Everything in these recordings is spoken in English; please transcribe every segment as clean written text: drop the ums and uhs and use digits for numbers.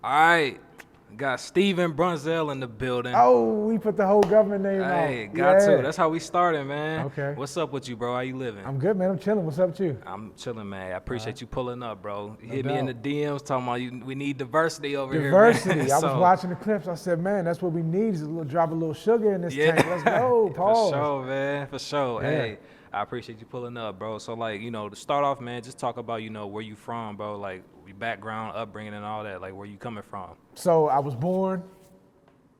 All right, got Steven Brunzell in the building. Oh, we put the whole government name Hey, out. got to. Yeah. That's how we started, man. Okay. What's up with you, bro? How you living? I'm good, man. I'm chilling. What's up with you? I'm chilling, man. I All right. appreciate you pulling up, bro. You No hit me in the doubt. DMs talking about we need diversity over here, man. Diversity. I was So, watching the clips. I said, man, that's what we need is a little drop a little sugar in this yeah, tank. Let's go. for Pause. sure, man. For sure. Yeah. Hey, I appreciate you pulling up, bro. So, like, to start off, man, just talk about, where you from, bro. Like, your background, upbringing, and all that. Like, where you coming from? So I was born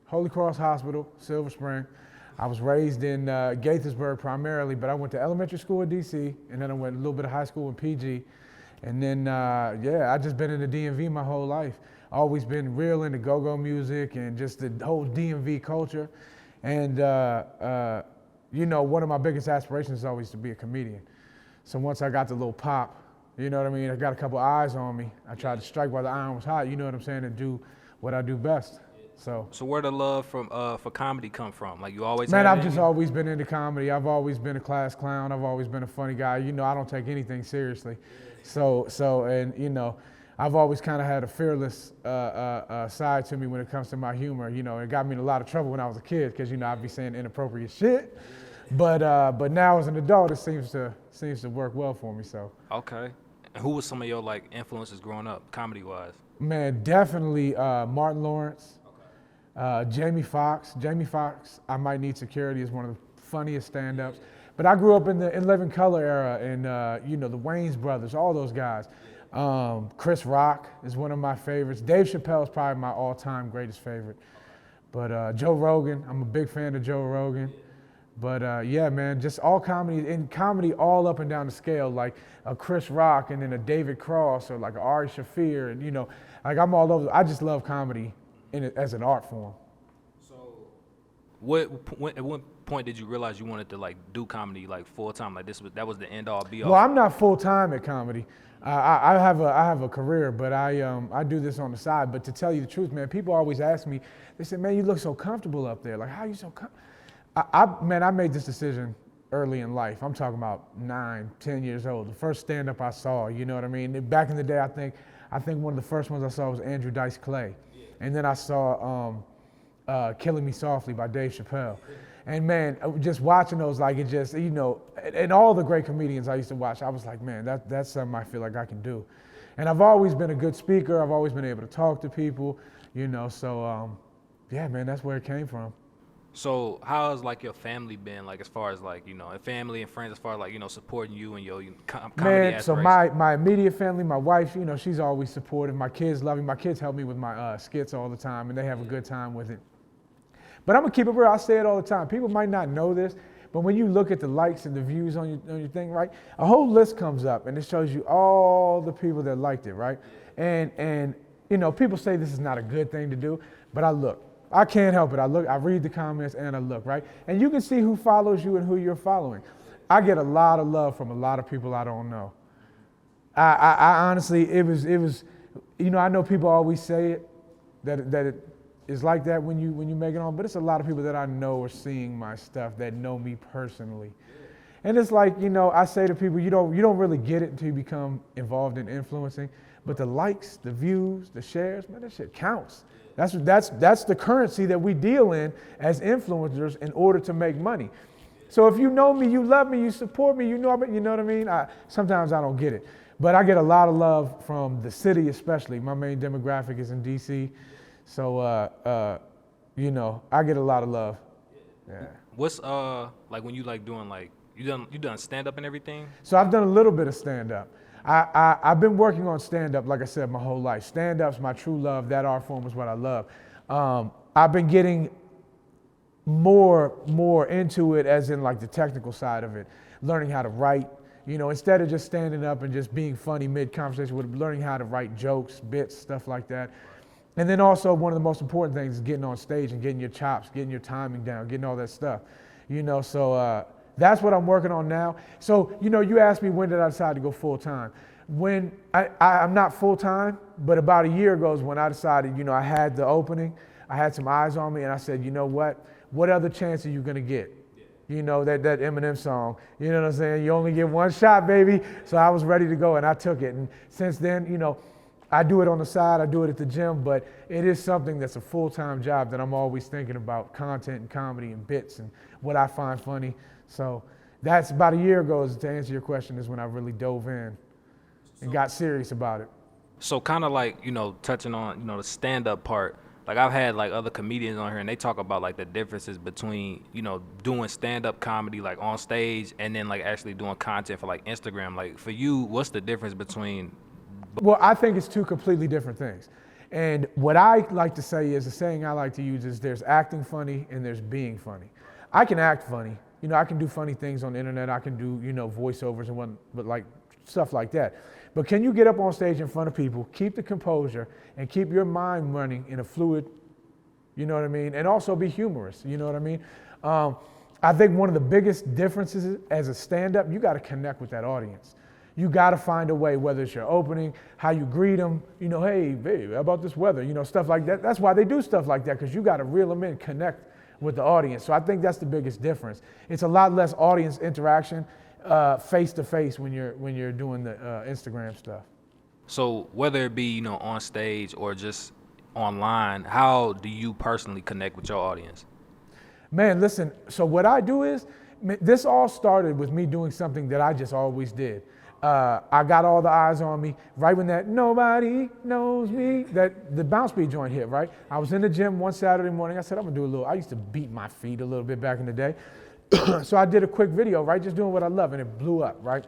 Holy Cross Hospital, Silver Spring. I was raised in Gaithersburg primarily, but I went to elementary school in DC, and then I went a little bit of high school in PG. And then, I just been in the DMV my whole life. Always been real into go-go music and just the whole DMV culture. And, one of my biggest aspirations is always to be a comedian. So once I got the little pop, you know what I mean? I got a couple eyes on me. I tried to strike while the iron was hot, you know what I'm saying, and do what I do best. So where the love for comedy come from? Like, you always man, had I've it in just you? always been into comedy. I've always been a class clown. I've always been a funny guy. I don't take anything seriously. I've always kind of had a fearless side to me when it comes to my humor. It got me in a lot of trouble when I was a kid because I'd be saying inappropriate shit. But now as an adult, it seems to work well for me. So Okay. And who was some of your like influences growing up, comedy wise? man, definitely Martin Lawrence. Jamie Foxx. Jamie Foxx, I Might Need Security is one of the funniest stand-ups. But I grew up in the In Living Color era and, the Wayans Brothers, all those guys. Chris Rock is one of my favorites. Dave Chappelle is probably my all-time greatest favorite. But Joe Rogan, I'm a big fan of Joe Rogan. But man, just all comedy, and comedy all up and down the scale, like a Chris Rock and then a David Cross or like a Ari Shaffir, and like I'm all over. I just love comedy as an art form. So, at what point did you realize you wanted to like do comedy like full time? Like that was the end all be all. Well, I'm not full time at comedy. I have a career, but I do this on the side. But to tell you the truth, man, people always ask me. They say, "Man, you look so comfortable up there. Like, how are you so comfortable?" I made this decision early in life. I'm talking about 9, 10 years old. The first stand-up I saw, you know what I mean? Back in the day, I think one of the first ones I saw was Andrew Dice Clay. And then I saw Killing Me Softly by Dave Chappelle. And man, just watching those, like it just, and all the great comedians I used to watch, I was like, man, that's something I feel like I can do. And I've always been a good speaker. I've always been able to talk to people, so man, that's where it came from. So how has like your family been like as far as like and family and friends as far as like supporting you and your comedy Man, so aspirations? my immediate family, my wife, she's always supportive. My kids love me. My kids help me with my skits all the time, and they have a good time with it. But I'm gonna keep it real. I say it all the time. People might not know this, but when you look at the likes and the views on your thing, right, a whole list comes up, and it shows you all the people that liked it, right? And people say this is not a good thing to do, but I look. I can't help it. I read the comments and I look, right? And you can see who follows you and who you're following. I get a lot of love from a lot of people I don't know. I honestly, it was, I know people always say it, that it is like that when you make it on, but it's a lot of people that I know are seeing my stuff that know me personally. And it's like, I say to people, you don't really get it until you become involved in influencing, but the likes, the views, the shares, man, that shit counts. That's the currency that we deal in as influencers in order to make money. So if you know me, you love me, you support me, you know what I mean? Sometimes I don't get it. But I get a lot of love from the city especially. My main demographic is in DC. So, I get a lot of love. Yeah. What's like when you like doing like you done stand up and everything? So I've done a little bit of stand-up. I've been working on stand-up, like I said, my whole life. Stand-up's my true love. That art form is what I love. I've been getting more into it as in like the technical side of it, learning how to write, instead of just standing up and just being funny mid-conversation, with learning how to write jokes, bits, stuff like that. And then also one of the most important things is getting on stage and getting your chops, getting your timing down, getting all that stuff, so that's what I'm working on now. So, you asked me when did I decide to go full time. When I'm not full time, but about a year ago is when I decided, I had the opening, I had some eyes on me, and I said, you know what other chance are you gonna get? That Eminem song, you know what I'm saying? You only get one shot, baby. So I was ready to go and I took it. And since then, I do it on the side, I do it at the gym, but it is something that's a full-time job that I'm always thinking about, content and comedy and bits and what I find funny. So that's about a year ago, to answer your question, is when I really dove in and got serious about it. So kind of like, touching on, the stand-up part, like I've had like other comedians on here and they talk about like the differences between, doing stand-up comedy like on stage and then like actually doing content for like Instagram. Like for you, what's the difference between? Well, I think it's two completely different things. And what I like to say is, the saying I like to use is, there's acting funny and there's being funny. I can act funny. I can do funny things on the internet. I can do, voiceovers and what, but like stuff like that. But can you get up on stage in front of people, keep the composure, and keep your mind running in a fluid, you know what I mean? And also be humorous, you know what I mean? I think one of the biggest differences as a stand-up, you got to connect with that audience. You got to find a way, whether it's your opening, how you greet them, hey, babe, how about this weather, stuff like that. That's why they do stuff like that, because you got to reel them in, connect with the audience. So I think that's the biggest difference. It's a lot less audience interaction face to face when you're doing the Instagram stuff. So whether it be, on stage or just online, how do you personally connect with your audience? Man, listen, so what I do is, this all started with me doing something that I just always did. I got all the eyes on me right when that "nobody knows me," that the bounce beat joint hit, right? I was in the gym one Saturday morning. I said, I'm gonna do a little, I used to beat my feet a little bit back in the day. So I did a quick video, right? Just doing what I love, and it blew up, right?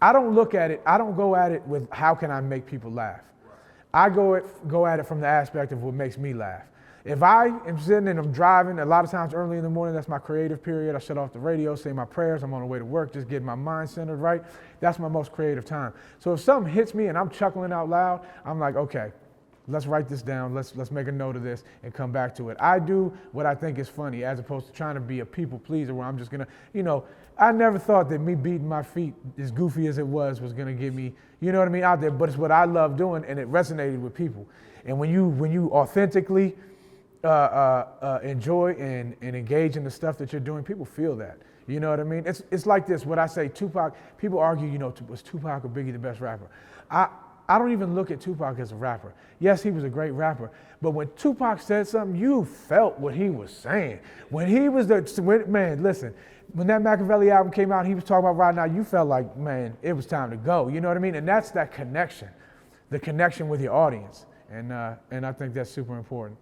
I don't look at it, I don't go at it with how can I make people laugh. I go at it from the aspect of what makes me laugh. If I am sitting and I'm driving, a lot of times early in the morning, that's my creative period. I shut off the radio, say my prayers, I'm on the way to work, just getting my mind centered right. That's my most creative time. So if something hits me and I'm chuckling out loud, I'm like, okay, let's write this down, let's make a note of this and come back to it. I do what I think is funny, as opposed to trying to be a people pleaser where I'm just gonna, I never thought that me beating my feet, as goofy as it was gonna get me, out there, but it's what I love doing, and it resonated with people. And when you authentically enjoy and engage in the stuff that you're doing, people feel that. You know what I mean? It's like this, what I say, Tupac, people argue, was Tupac or Biggie the best rapper? I don't even look at Tupac as a rapper. Yes, he was a great rapper, but when Tupac said something, you felt what he was saying. When he was man, listen, when that Machiavelli album came out, he was talking about right now, you felt like, man, it was time to go. You know what I mean? And that's that connection, the connection with your audience. And I think that's super important.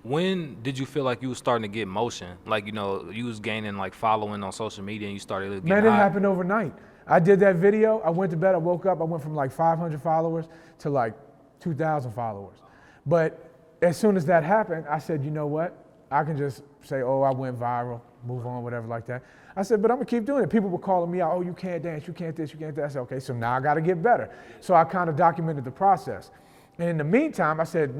When did you feel like you was starting to get motion? Like, you was gaining like following on social media and you started getting Man, it happened overnight. I did that video, I went to bed, I woke up, I went from like 500 followers to like 2,000 followers. But as soon as that happened, I said, you know what? I can just say, oh, I went viral, move on, whatever like that. I said, but I'm gonna keep doing it. People were calling me out, oh, you can't dance, you can't this, you can't that. I said, okay, so now I gotta get better. So I kind of documented the process. And in the meantime, I said,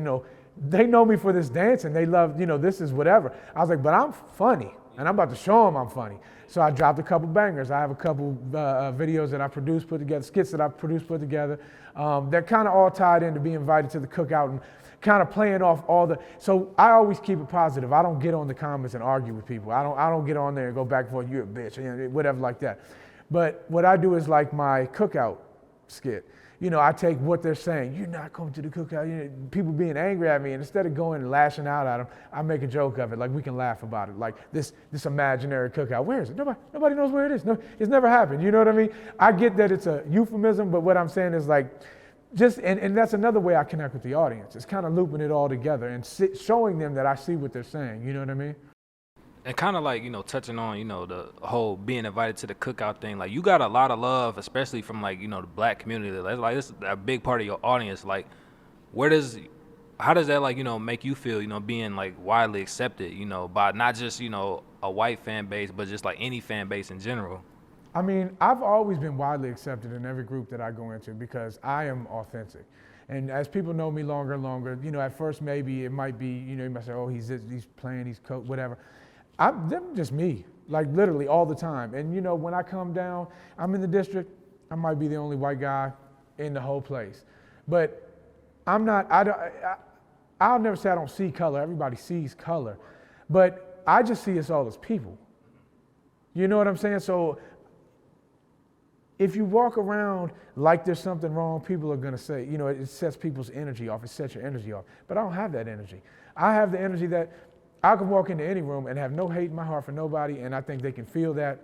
they know me for this dancing. They love, this is whatever. I was like, but I'm funny, and I'm about to show them I'm funny. So I dropped a couple bangers. I have a couple videos that I produced, put together, skits that I produced, put together. They're kind of all tied into being invited to the cookout and kind of playing off all the. So I always keep it positive. I don't get on the comments and argue with people. I don't get on there and go back and forth. You're a bitch, whatever like that. But what I do is like my cookout skit. I take what they're saying. You're not coming to the cookout. People being angry at me, and instead of going and lashing out at them, I make a joke of it. Like we can laugh about it. Like this imaginary cookout. Where is it? Nobody knows where it is. No, it's never happened. You know what I mean? I get that it's a euphemism, but what I'm saying is like, and that's another way I connect with the audience. It's kind of looping it all together and showing them that I see what they're saying. You know what I mean? And kind of like, touching on, the whole being invited to the cookout thing, like you got a lot of love, especially from like, the black community. Like this is a big part of your audience. Like how does that like, make you feel, being like widely accepted, by not just, a white fan base, but just like any fan base in general? I mean, I've always been widely accepted in every group that I go into because I am authentic. And as people know me longer and longer, at first maybe it might be, you might say, oh, he's playing, he's whatever. Them just me, like literally all the time. And when I come down, I'm in the district, I might be the only white guy in the whole place. But I'm not, I'll never say I don't see color, everybody sees color. But I just see us all as people. You know what I'm saying? So if you walk around like there's something wrong, people are gonna say, you know, it sets people's energy off, it sets your energy off. But I don't have that energy. I have the energy that I can walk into any room and have no hate in my heart for nobody, and I think they can feel that,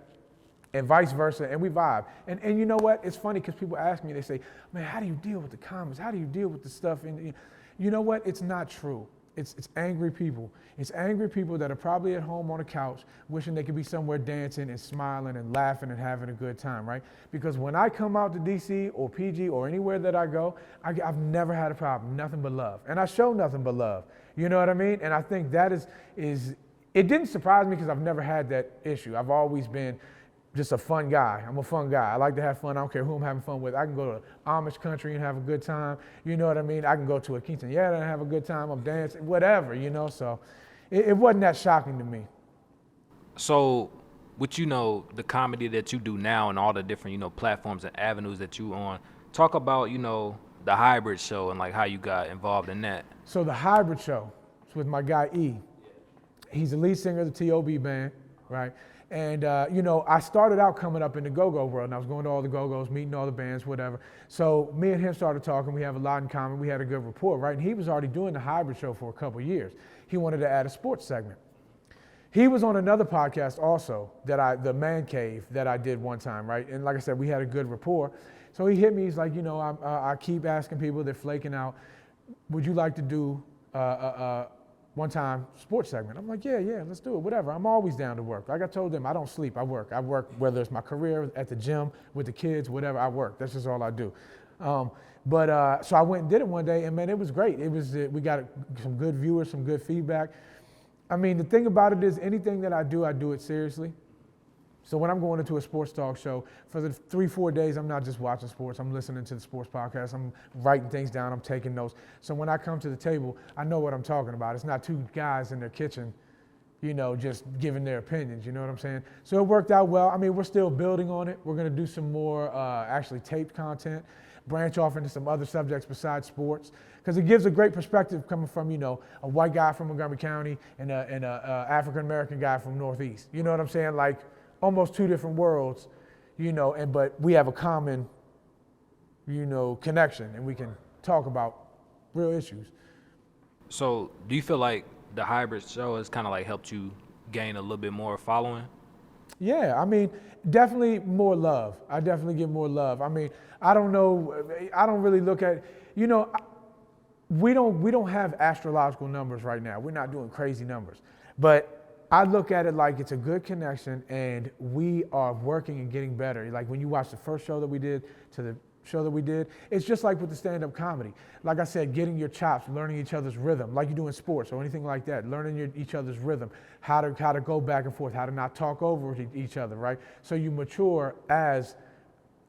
and vice versa, and we vibe. And you know what? It's funny because people ask me, they say, man, how do you deal with the comments? How do you deal with the stuff? And you know what? It's not true. It's angry people. It's angry people that are probably at home on the couch wishing they could be somewhere dancing and smiling and laughing and having a good time, right? Because when I come out to DC or PG or anywhere that I go, I've never had a problem, nothing but love. And I show nothing but love, you know what I mean? And I think that is it didn't surprise me because I've never had that issue. I've always been just a fun guy. I'm a fun guy. I like to have fun. I don't care who I'm having fun with. I can go to Amish country and have a good time. You know what I mean? I can go to a quinceañera and have a good time. I'm dancing, whatever, you know? So it wasn't that shocking to me. So with, you know, the comedy that you do now and all the different, you know, platforms and avenues that you on, talk about, you know, the hybrid show and like how you got involved in that. So the hybrid show is with my guy E. He's the lead singer of the T.O.B. band, right? And, you know, I started out coming up in the go-go world, and I was going to all the go-go's, meeting all the bands, whatever. So me and him started talking. We have a lot in common. We had a good rapport, right? And he was already doing the hybrid show for a couple of years. He wanted to add a sports segment. He was on another podcast also, the Man Cave, that I did one time, right? And like I said, we had a good rapport. So he hit me. He's like, you know, I keep asking people, they're flaking out. Would you like to do one-time sports segment? I'm like, yeah, let's do it, whatever. I'm always down to work. Like I told them, I don't sleep, I work. I work, whether it's my career, at the gym, with the kids, whatever, I work. That's just all I do. So I went and did it one day, and man, it was great. We got some good viewers, some good feedback. I mean, the thing about it is anything that I do it seriously. So when I'm going into a sports talk show, for the 3-4 days, I'm not just watching sports, I'm listening to the sports podcast, I'm writing things down, I'm taking notes. So when I come to the table, I know what I'm talking about. It's not two guys in their kitchen, you know, just giving their opinions, you know what I'm saying? So it worked out well. I mean, we're still building on it. We're gonna do some more actually taped content, branch off into some other subjects besides sports, because it gives a great perspective coming from, you know, a white guy from Montgomery County and a African-American guy from Northeast. You know what I'm saying? Like, almost two different worlds, you know, but we have a common, you know, connection, and we can talk about real issues. So do you feel like the hybrid show has kind of like helped you gain a little bit more following? Yeah, I mean, definitely more love. I definitely get more love. I mean, I don't know, I don't really look at, you know, we don't have astrological numbers right now. We're not doing crazy numbers, but I look at it like it's a good connection, and we are working and getting better. Like when you watch the first show that we did to the show that we did, it's just like with the stand-up comedy. Like I said, getting your chops, learning each other's rhythm, like you do in sports or anything like that, learning each other's rhythm, how to go back and forth, how to not talk over each other, right? So you mature as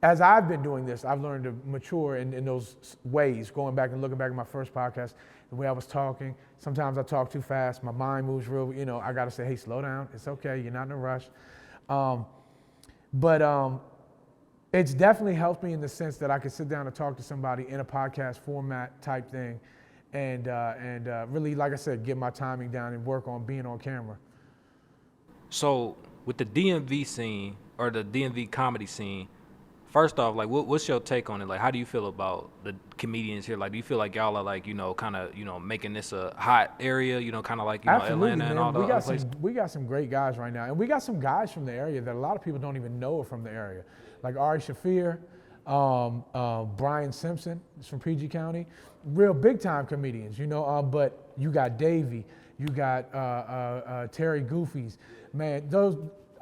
I've been doing this. I've learned to mature in those ways, going back and looking back at my first podcast, the way I was talking. Sometimes I talk too fast. My mind moves real, you know, I got to say, hey, slow down. It's okay. You're not in a rush. It's definitely helped me in the sense that I could sit down and talk to somebody in a podcast format type thing and really, like I said, get my timing down and work on being on camera. So with the DMV scene or the DMV comedy scene, first off, like, what's your take on it? Like, how do you feel about the comedians here? Like, do you feel like y'all are like, you know, kind of, you know, making this a hot area, you know, kind of like, you Absolutely, know, Atlanta and man. all the other places? We got some great guys right now. And we got some guys from the area that a lot of people don't even know are from the area. Like Ari Shafir, Brian Simpson is from PG County. Real big time comedians, you know, but you got Davy, you got Terry Goofies. Man,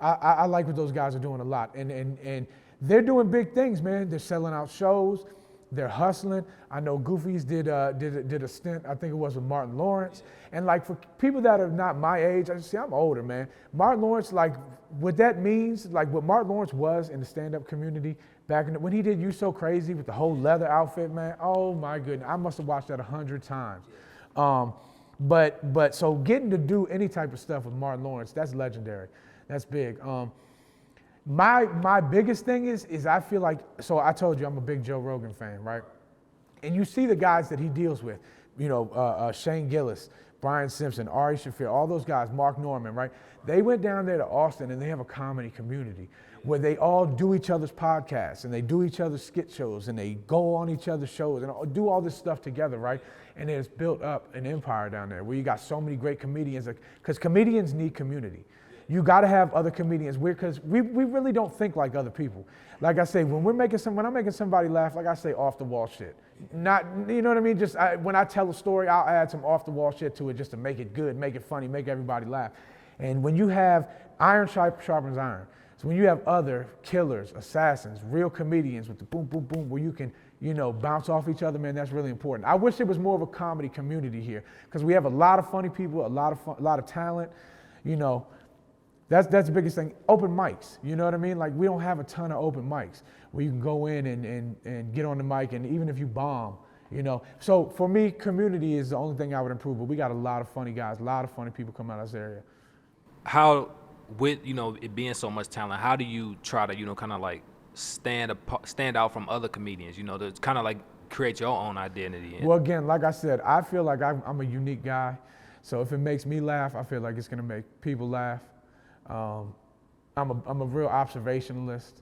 I like what those guys are doing a lot. And they're doing big things, man. They're selling out shows. They're hustling. I know Goofies did a stint, I think it was with Martin Lawrence. And like for people that are not my age, I'm older, man. Martin Lawrence, like what that means, like what Martin Lawrence was in the stand-up community back when he did You So Crazy with the whole leather outfit, man. Oh my goodness, I must have watched that 100 times. But so getting to do any type of stuff with Martin Lawrence, that's legendary. That's big. My biggest thing is I feel like, so I told you I'm a big Joe Rogan fan, right? And you see the guys that he deals with, you know, Shane Gillis, Brian Simpson, Ari Shafir, all those guys, Mark Norman, right? They went down there to Austin and they have a comedy community where they all do each other's podcasts and they do each other's skit shows and they go on each other's shows and do all this stuff together, right? And it's built up an empire down there where you got so many great comedians, because comedians need community. You got to have other comedians, because we really don't think like other people. Like I say, when I'm making somebody laugh, like I say, off the wall shit. Not, you know what I mean? Just when I tell a story, I'll add some off the wall shit to it just to make it good, make it funny, make everybody laugh. And when you have iron sharpens iron. So when you have other killers, assassins, real comedians with the boom, boom, boom, where you can, bounce off each other, man, that's really important. I wish there was more of a comedy community here, because we have a lot of funny people, a lot of talent, That's the biggest thing. Open mics, you know what I mean? Like, we don't have a ton of open mics where you can go in and get on the mic, and even if you bomb, So for me, community is the only thing I would improve, but we got a lot of funny guys, a lot of funny people come out of this area. How, with, it being so much talent, how do you try to, kind of like stand out from other comedians, to kind of like create your own identity? Well, again, like I said, I feel like I'm a unique guy. So if it makes me laugh, I feel like it's gonna make people laugh. I'm a real observationalist.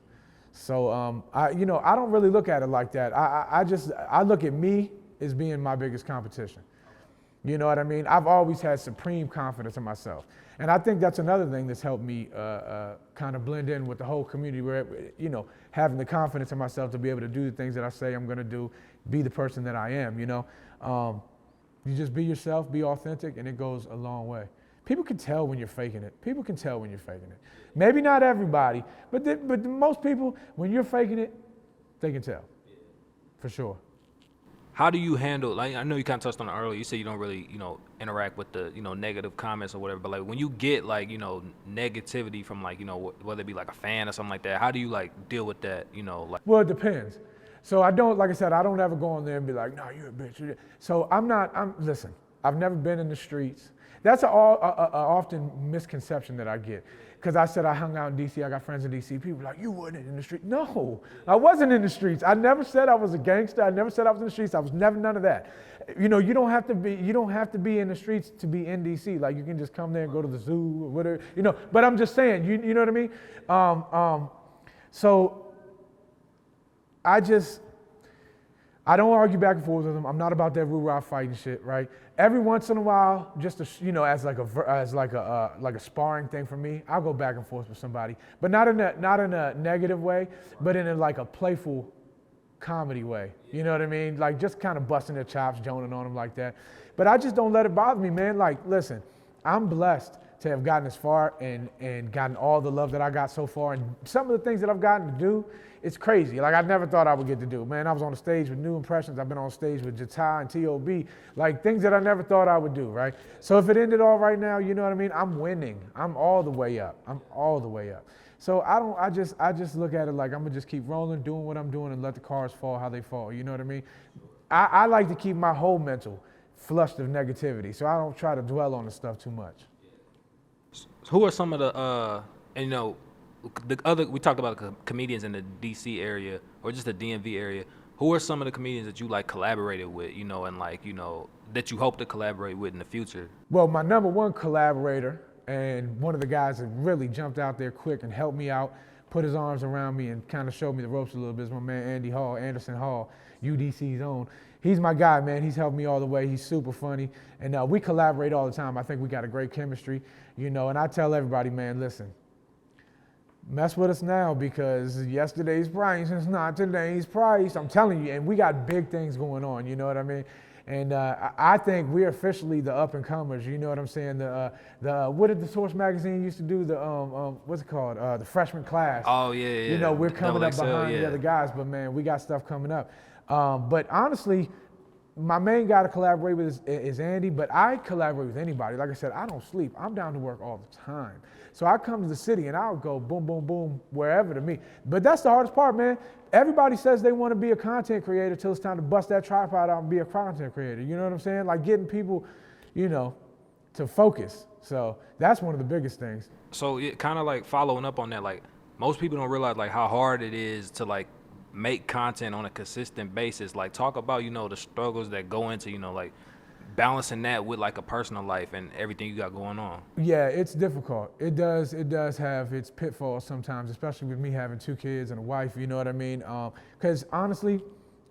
So I don't really look at it like that. I look at me as being my biggest competition. You know what I mean? I've always had supreme confidence in myself. And I think that's another thing that's helped me kind of blend in with the whole community, where, having the confidence in myself to be able to do the things that I say I'm gonna do, be the person that I am, You just be yourself, be authentic, and it goes a long way. People can tell when you're faking it. People can tell when you're faking it. Maybe not everybody, but most people, when you're faking it, they can tell, for sure. How do you handle, like, I know you kind of touched on it earlier, you said you don't really, interact with the, negative comments or whatever, but like when you get like, negativity from like, whether it be like a fan or something like that, how do you like deal with that, like? Well, it depends. So I don't, like I said, I don't ever go on there and be like, no, you're a bitch. So listen, I've never been in the streets. That's an often misconception that I get. Because I said I hung out in D.C., I got friends in D.C., people were like, you weren't in the street. No, I wasn't in the streets. I never said I was a gangster. I never said I was in the streets. I was never none of that. You don't have to be in the streets to be in D.C. Like, you can just come there and go to the zoo or whatever, But I'm just saying, you know what I mean? So I don't argue back and forth with them. I'm not about that rah-rah fighting shit, right? Every once in a while, just to, as like a sparring thing for me, I'll go back and forth with somebody, but not in a negative way, but in a playful comedy way. You know what I mean? Like, just kind of busting their chops, joning on them like that. But I just don't let it bother me, man. Like, listen, I'm blessed to have gotten as far and gotten all the love that I got so far, and some of the things that I've gotten to do, it's crazy. Like, I never thought I would get to do. Man, I was on the stage with New Impressions. I've been on stage with Jata and T.O.B. Like, things that I never thought I would do, right? So if it ended all right now, you know what I mean? I'm winning. I'm all the way up. So I just look at it like I'm gonna just keep rolling, doing what I'm doing, and let the cards fall how they fall. You know what I mean? I like to keep my whole mental flushed of negativity, so I don't try to dwell on the stuff too much. Who are some of the, we talked about the comedians in the DC area or just the DMV area. Who are some of the comedians that you like collaborated with, and like, that you hope to collaborate with in the future? Well, my number one collaborator, and one of the guys that really jumped out there quick and helped me out, put his arms around me and kind of showed me the ropes a little bit, is my man Anderson Hall, UDC's own. He's my guy, man. He's helped me all the way. He's super funny. And we collaborate all the time. I think we got a great chemistry, and I tell everybody, man, listen, mess with us now, because yesterday's price is not today's price. I'm telling you, and we got big things going on, you know what I mean? And I think we're officially the up and comers, you know what I'm saying? What did the Source magazine used to do? What's it called? The freshman class. Oh yeah. We're coming up behind the other guys, but man, we got stuff coming up. But honestly, my main guy to collaborate with is Andy, but I collaborate with anybody. Like I said, I don't sleep. I'm down to work all the time. So I come to the city and I'll go boom, boom, boom, wherever to me. But that's the hardest part, man. Everybody says they want to be a content creator till it's time to bust that tripod out and be a content creator. You know what I'm saying? Like, getting people, to focus. So that's one of the biggest things. So it kind of like following up on that, like, most people don't realize like how hard it is to like make content on a consistent basis. Like, talk about, the struggles that go into, like balancing that with like a personal life and everything you got going on? Yeah, it's difficult. It does have its pitfalls sometimes, especially with me having 2 kids and a wife. You know what I mean? Because honestly,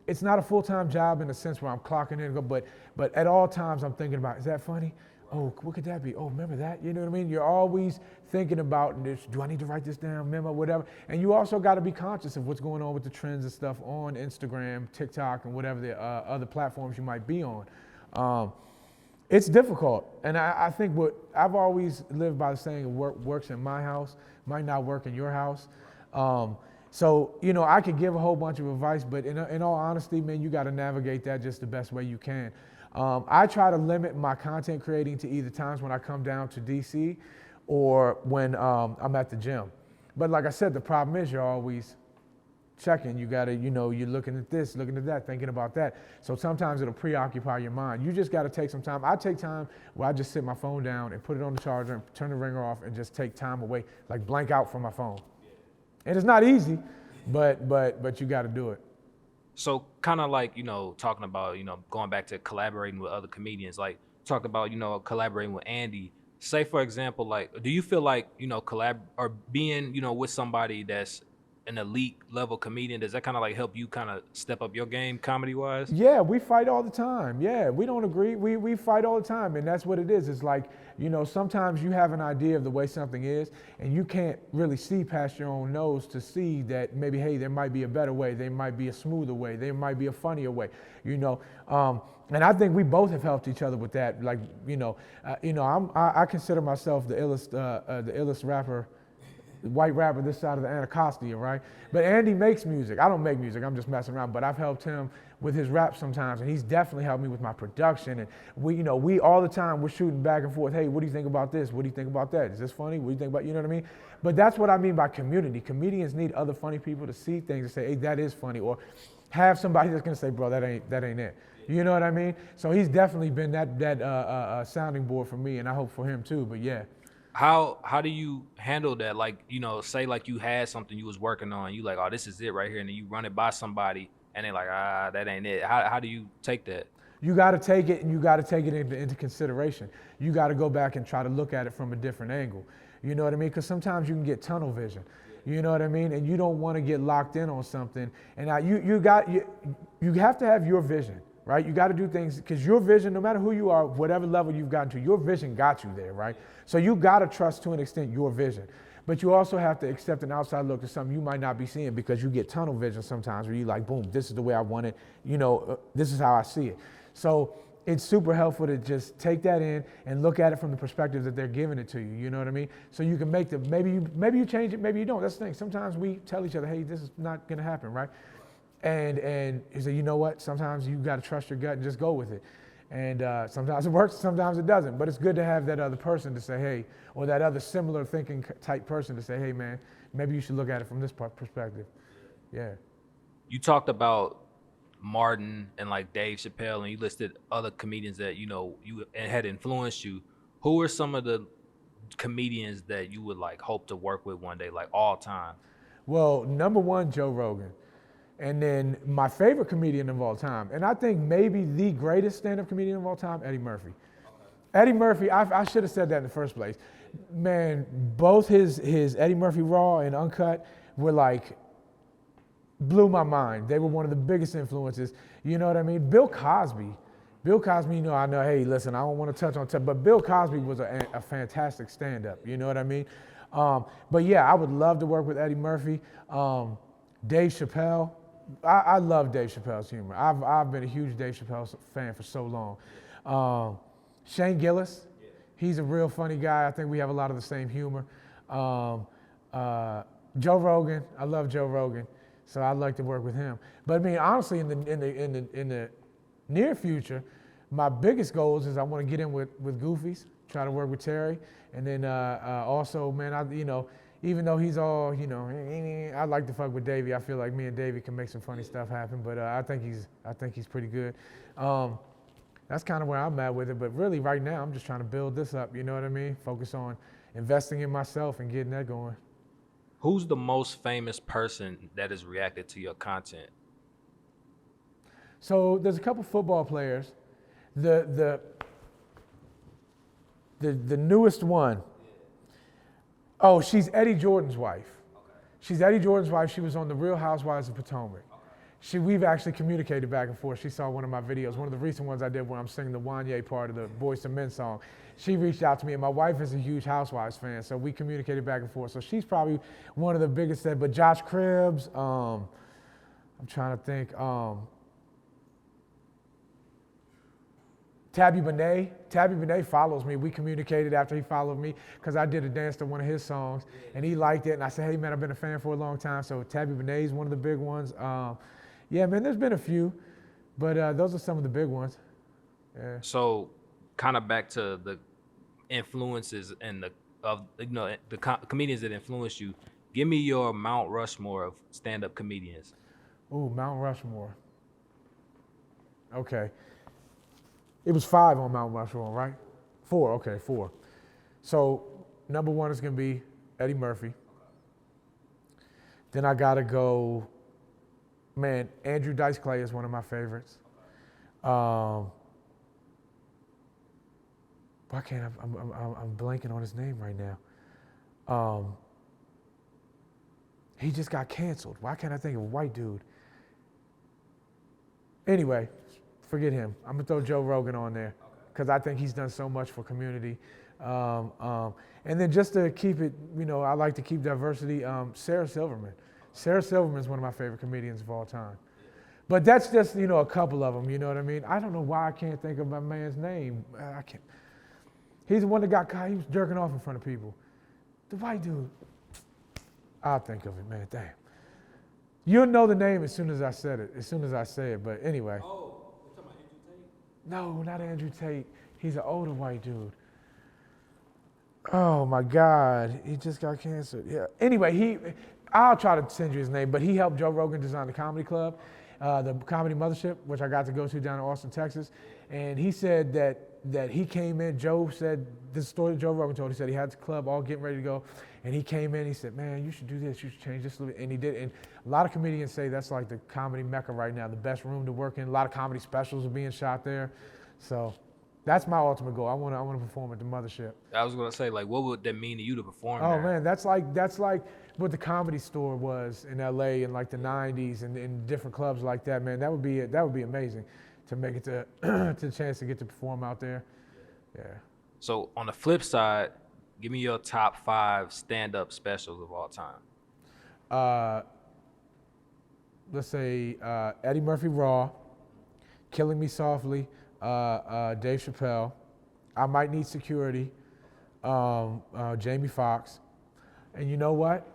it's not a full-time job in the sense where I'm clocking in, but at all times I'm thinking about, is that funny? Oh, what could that be? Oh, remember that? You know what I mean? You're always thinking about this. Do I need to write this down? Remember, whatever. And you also got to be conscious of what's going on with the trends and stuff on Instagram, TikTok, and whatever the other platforms you might be on. It's difficult, and I think what I've always lived by the saying, works in my house might not work in your house. So, you know, I could give a whole bunch of advice, but in all honesty, man, you got to navigate that just the best way you can. I try to limit my content creating to either times when I come down to DC or when I'm at the gym. But like I said, the problem is you're always checking. You got to, you know, you're looking at this, looking at that, thinking about that. So sometimes it'll preoccupy your mind. You just got to take some time. I take time where I just sit my phone down and put it on the charger and turn the ringer off and just take time away, like blank out from my phone. And it's not easy, but you got to do it. So kind of like, you know, talking about, you know, going back to collaborating with other comedians, like talk about, you know, collaborating with Andy. Say, for example, like, do you feel like, you know, collab or being, you know, with somebody that's an elite level comedian, does that kind of like help you kind of step up your game comedy wise? Yeah, we fight all the time. Yeah, we don't agree. We fight all the time, and that's what it is. It's like, you know, sometimes you have an idea of the way something is, and you can't really see past your own nose to see that maybe, hey, there might be a better way, there might be a smoother way, there might be a funnier way, you know. And I think we both have helped each other with that. Like, I consider myself the illest rapper, white rapper this side of the Anacostia, right? But Andy makes music. I don't make music, I'm just messing around, but I've helped him with his rap sometimes, and he's definitely helped me with my production. And we all the time, we're shooting back and forth. Hey, what do you think about this? What do you think about that? Is this funny? What do you think about, you know what I mean? But that's what I mean by community. Comedians need other funny people to see things and say, hey, that is funny, or have somebody that's gonna say, bro, that ain't it. You know what I mean? So he's definitely been that sounding board for me, and I hope for him too, but yeah. How do you handle that? Like, you know, say like you had something you was working on, you like, oh, this is it right here, and then you run it by somebody, and they're like, that ain't it. How do you take that? You got to take it, and you got to take it into consideration. You got to go back and try to look at it from a different angle. You know what I mean? Because sometimes you can get tunnel vision. You know what I mean? And you don't want to get locked in on something. And you have to have your vision, right? You got to do things because your vision, no matter who you are, whatever level you've gotten to, your vision got you there, right? So you got to trust to an extent your vision. But you also have to accept an outside look at something you might not be seeing, because you get tunnel vision sometimes where you like, boom, this is the way I want it. You know, this is how I see it. So it's super helpful to just take that in and look at it from the perspective that they're giving it to you. You know what I mean? So you can make maybe you change it, maybe you don't. That's the thing. Sometimes we tell each other, hey, this is not going to happen, right? And you say, you know what? Sometimes you got to trust your gut and just go with it. And sometimes it works, sometimes it doesn't. But it's good to have that other person to say, hey, or that other similar thinking type person to say, hey, man, maybe you should look at it from this perspective. Yeah. You talked about Martin and like Dave Chappelle, and you listed other comedians that, you know, you had influenced you. Who are some of the comedians that you would like hope to work with one day, like all time? Well, number one, Joe Rogan. And then my favorite comedian of all time, and I think maybe the greatest stand-up comedian of all time, Eddie Murphy. Eddie Murphy, I should have said that in the first place. Man, both his Eddie Murphy Raw and Uncut were like, blew my mind. They were one of the biggest influences. You know what I mean? Bill Cosby, you know, I know, hey, listen, I don't want to touch on, but Bill Cosby was a fantastic stand-up. You know what I mean? But yeah, I would love to work with Eddie Murphy. Dave Chappelle. I love Dave Chappelle's humor. I've been a huge Dave Chappelle fan for so long. Shane Gillis, he's a real funny guy. I think we have a lot of the same humor. Joe Rogan, I love Joe Rogan, so I'd like to work with him. But I mean, honestly, in the near future, my biggest goals is I want to get in with Goofies, try to work with Terry, and then also, man, even though he's all, I like to fuck with Davy. I feel like me and Davy can make some funny stuff happen, but I think he's pretty good. That's kind of where I'm at with it, but really right now I'm just trying to build this up, you know what I mean? Focus on investing in myself and getting that going. Who's the most famous person that has reacted to your content? So there's a couple football players The newest one. Oh, she's Eddie Jordan's wife. Okay. She's Eddie Jordan's wife. She was on The Real Housewives of Potomac. Okay. We've actually communicated back and forth. She saw one of my videos, one of the recent ones I did where I'm singing the Wanye part of the Boyz II Men song. She reached out to me, and my wife is a huge Housewives fan, so we communicated back and forth. So she's probably one of the biggest. But Josh Cribbs, I'm trying to think. Tabby Benet follows me. We communicated after he followed me because I did a dance to one of his songs, and he liked it. And I said, hey, man, I've been a fan for a long time. So Tabby Benet is one of the big ones. Yeah, man, there's been a few, but those are some of the big ones. Yeah. So kind of back to the influences and the comedians that influenced you. Give me your Mount Rushmore of stand-up comedians. Ooh, Mount Rushmore. Okay. It was 5 on Mount Rushmore, right? 4, okay, 4. So number 1 is gonna be Eddie Murphy. Then I gotta go, man, Andrew Dice Clay is one of my favorites. Why can't I'm blanking on his name right now. He just got canceled. Why can't I think of a white dude? Anyway, forget him. I'm gonna throw Joe Rogan on there because I think he's done so much for community. And then just to keep it, I like to keep diversity. Sarah Silverman. Sarah Silverman is one of my favorite comedians of all time. But that's just, a couple of them, you know what I mean? I don't know why I can't think of my man's name. I can't. He's the one that got caught. He was jerking off in front of people. The white dude. I'll think of it, man. Damn. You'll know the name as soon as I say it. But anyway. Oh, you're talking about Andrew Tate? No, not Andrew Tate. He's an older white dude. Oh my God, he just got canceled. Yeah. Anyway, I'll try to send you his name, but he helped Joe Rogan design the comedy club, the Comedy Mothership, which I got to go to down in Austin, Texas. And he said that he came in. Joe said this story that Joe Rogan told. He said he had the club all getting ready to go, and he came in. He said, "Man, you should do this. You should change this a little bit." And he did. And a lot of comedians say that's like the comedy mecca right now, the best room to work in. A lot of comedy specials are being shot there. So that's my ultimate goal. I want to perform at the Mothership. I was gonna say, like, what would that mean to you to perform Oh there? man, that's like what the Comedy Store was in LA in like the 90s and in different clubs like that, man. That would be amazing to make it to the chance to get to perform out there. Yeah. So on the flip side, give me your top 5 stand-up specials of all time. Let's say Eddie Murphy Raw, Killing Me Softly, Dave Chappelle, I Might Need Security, Jamie Foxx, and you know what?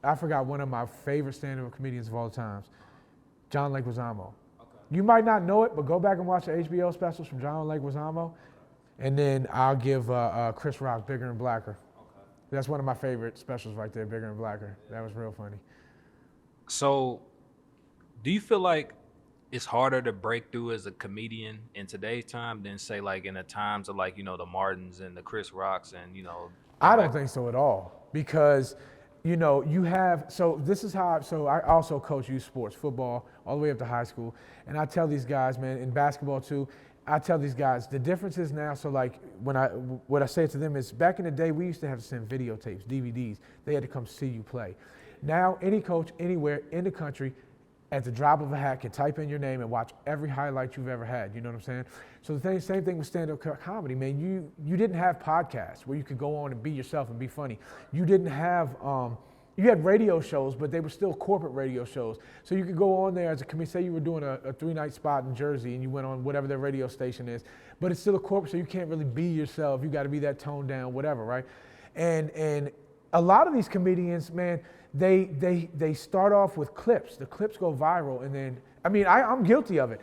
I forgot one of my favorite stand-up comedians of all times, John Leguizamo. Okay. You might not know it, but go back and watch the HBO specials from John Leguizamo, and then I'll give Chris Rock Bigger and Blacker. Okay. That's one of my favorite specials right there, Bigger and Blacker. That was real funny. So, do you feel like it's harder to break through as a comedian in today's time than say like in the times of like, the Martins and the Chris Rocks and, I don't think so at all because, you have, so this is how, I also coach youth sports, football, all the way up to high school. And I tell these guys, man, in basketball too, I tell these guys, the difference is now, so like what I say to them is back in the day, we used to have to send videotapes, DVDs. They had to come see you play. Now, any coach anywhere in the country at the drop of a hat can type in your name and watch every highlight you've ever had. You know what I'm saying? So the same thing with stand-up comedy, man. You didn't have podcasts where you could go on and be yourself and be funny. You didn't have, you had radio shows, but they were still corporate radio shows. So you could go on there as a comedian, say you were doing a 3-night spot in Jersey and you went on whatever their radio station is, but it's still a corporate, so you can't really be yourself. You got to be that toned down, whatever, right? And a lot of these comedians, man, they start off with clips. The clips go viral, and then, I'm guilty of it.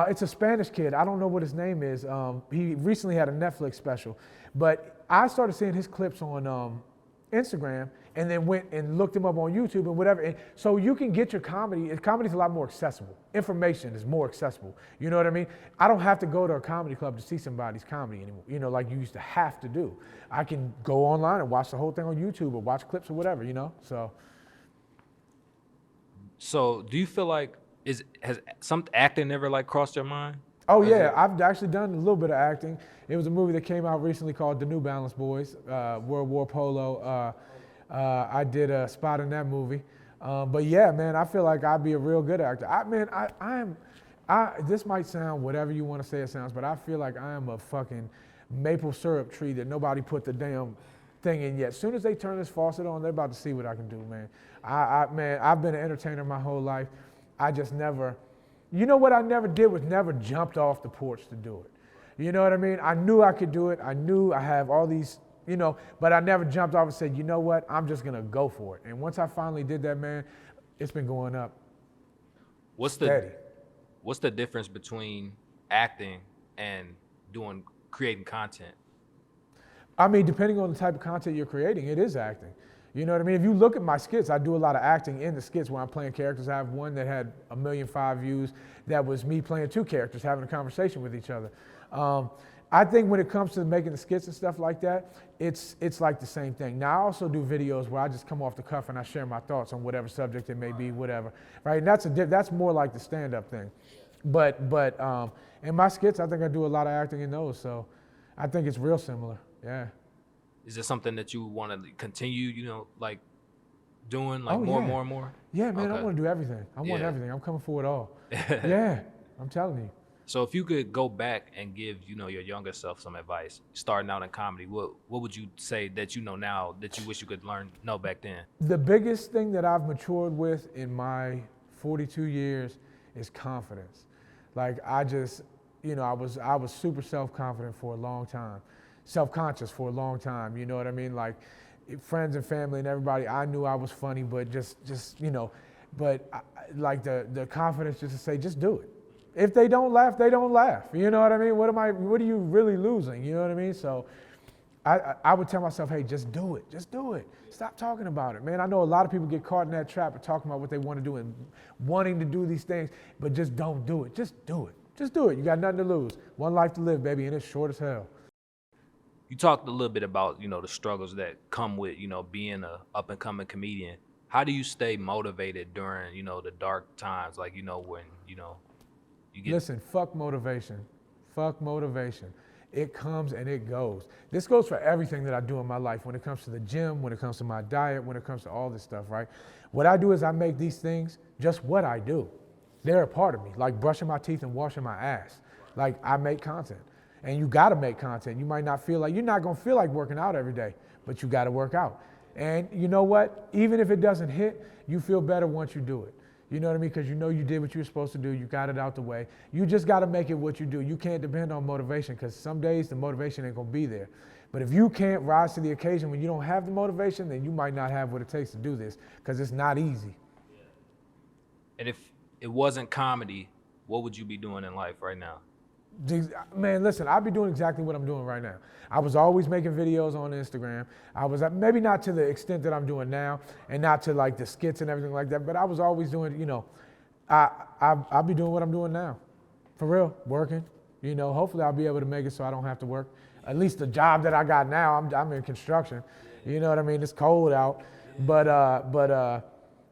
It's a Spanish kid. I don't know what his name is. He recently had a Netflix special, but I started seeing his clips on Instagram, and then went and looked him up on YouTube and whatever. And so you can get your comedy. Comedy's a lot more accessible. Information is more accessible. You know what I mean? I don't have to go to a comedy club to see somebody's comedy anymore, like you used to have to do. I can go online and watch the whole thing on YouTube or watch clips or whatever, So do you feel like has some acting never like crossed your mind? Oh yeah, I've actually done a little bit of acting. It was a movie that came out recently called The New Balance Boys, World War Polo. I did a spot in that movie. But yeah, man, I feel like I'd be a real good actor. This might sound whatever you want to say it sounds, but I feel like I am a fucking maple syrup tree that nobody put the damn thing in yet. As soon as they turn this faucet on, they're about to see what I can do, man. Man, I've been an entertainer my whole life. I just never, you know what I never did was never jumped off the porch to do it. You know what I mean? I knew I could do it. I knew I have all these, you know, but I never jumped off and said, you know what, I'm just gonna go for it. And once I finally did that, man, it's been going up. Steady. What's the difference between acting and creating content? I mean, depending on the type of content you're creating, it is acting. You know what I mean? If you look at my skits, I do a lot of acting in the skits where I'm playing characters. I have one that had 1.5 million views. That was me playing two characters, having a conversation with each other. I think when it comes to making the skits and stuff like that, it's like the same thing. Now, I also do videos where I just come off the cuff and I share my thoughts on whatever subject it may be, whatever, right? And that's more like the stand-up thing. But in my skits, I think I do a lot of acting in those, so I think it's real similar, yeah. Is it something that you want to continue, you know, like doing like more and more? Yeah, man, okay. I want to do everything. I want everything. I'm coming for it all. Yeah, I'm telling you. So if you could go back and give, you know, your younger self some advice, starting out in comedy, what would you say that you know now that you wish you could know back then? The biggest thing that I've matured with in my 42 years is confidence. Like I just, you know, I was super self-confident for a long time, self-conscious for a long time. You know what I mean? Like friends and family and everybody, I knew I was funny, but just you know, but like the confidence just to say, just do it. If they don't laugh, they don't laugh. You know what I mean? What are you really losing? You know what I mean? So I would tell myself, hey, just do it. Just do it. Stop talking about it, man. I know a lot of people get caught in that trap of talking about what they want to do and wanting to do these things, but just don't do it. Just do it. Just do it. You got nothing to lose. One life to live, baby, and it's short as hell. You talked a little bit about, you know, the struggles that come with, you know, being a up and coming comedian. How do you stay motivated during, you know, the dark times? Like, you know, when, you know, Listen, fuck motivation. Fuck motivation. It comes and it goes. This goes for everything that I do in my life. When it comes to the gym, when it comes to my diet, when it comes to all this stuff, right? What I do is I make these things just what I do. They're a part of me, like brushing my teeth and washing my ass. Like I make content. And you gotta make content. You might not feel like, you're not gonna feel like working out every day, but you gotta work out. And you know what? Even if it doesn't hit, you feel better once you do it. You know what I mean? Because you know you did what you were supposed to do. You got it out the way. You just got to make it what you do. You can't depend on motivation because some days the motivation ain't going to be there. But if you can't rise to the occasion when you don't have the motivation, then you might not have what it takes to do this because it's not easy. And if it wasn't comedy, what would you be doing in life right now? Man, listen, I'd be doing exactly what I'm doing right now. I was always making videos on Instagram. I was maybe not to the extent that I'm doing now and not to like the skits and everything like that, but I was always doing, you know, I'll be doing what I'm doing now. For real, working. You know, hopefully I'll be able to make it so I don't have to work. At least the job that I got now, I'm in construction. You know what I mean? It's cold out. But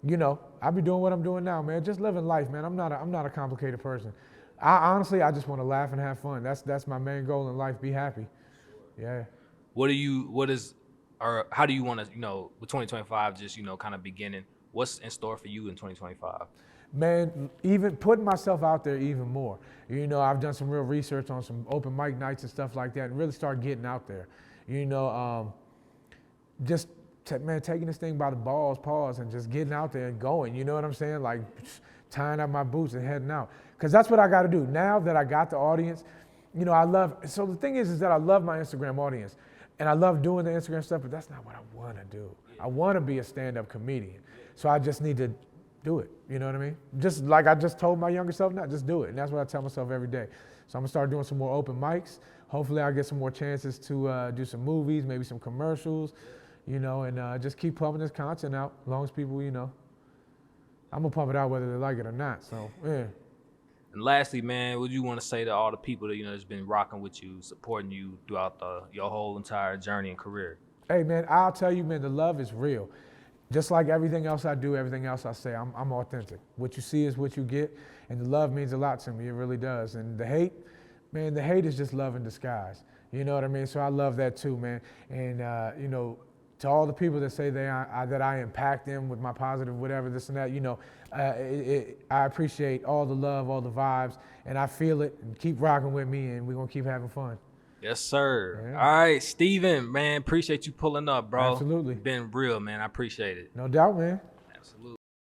you know, I'll be doing what I'm doing now, man. Just living life, man. I'm not a complicated person. Honestly, I just want to laugh and have fun. That's my main goal in life. Be happy. Yeah. How do you want to, you know, with 2025 just, you know, kind of beginning, what's in store for you in 2025? Man, even putting myself out there even more. You know, I've done some real research on some open mic nights and stuff like that and really start getting out there. You know, taking this thing by the balls, pause, and just getting out there and going. You know what I'm saying? Like tying up my boots and heading out. Because that's what I got to do. Now that I got the audience, you know, so the thing is that I love my Instagram audience. And I love doing the Instagram stuff, but that's not what I want to do. I want to be a stand-up comedian. So I just need to do it. You know what I mean? Just like I just told my younger self, just do it. And that's what I tell myself every day. So I'm going to start doing some more open mics. Hopefully I'll get some more chances to do some movies, maybe some commercials, you know, and just keep pumping this content out as long as people, you know, I'm going to pump it out whether they like it or not. So, yeah. And lastly, man, what do you want to say to all the people that, you know, that's been rocking with you, supporting you throughout your whole entire journey and career? Hey, man, I'll tell you, man, the love is real. Just like everything else I do, everything else I say, I'm authentic. What you see is what you get, and the love means a lot to me. It really does. And the hate, man, the hate is just love in disguise. You know what I mean? So I love that too, man. And you know, to all the people that say that I impact them with my positive whatever, this and that, you know, I appreciate all the love, all the vibes, and I feel it. And keep rocking with me, and we're gonna keep having fun. Yes, sir. Yeah. All right, Steven, man, appreciate you pulling up, bro. Absolutely. Been real, man. I appreciate it. No doubt, man. Absolutely.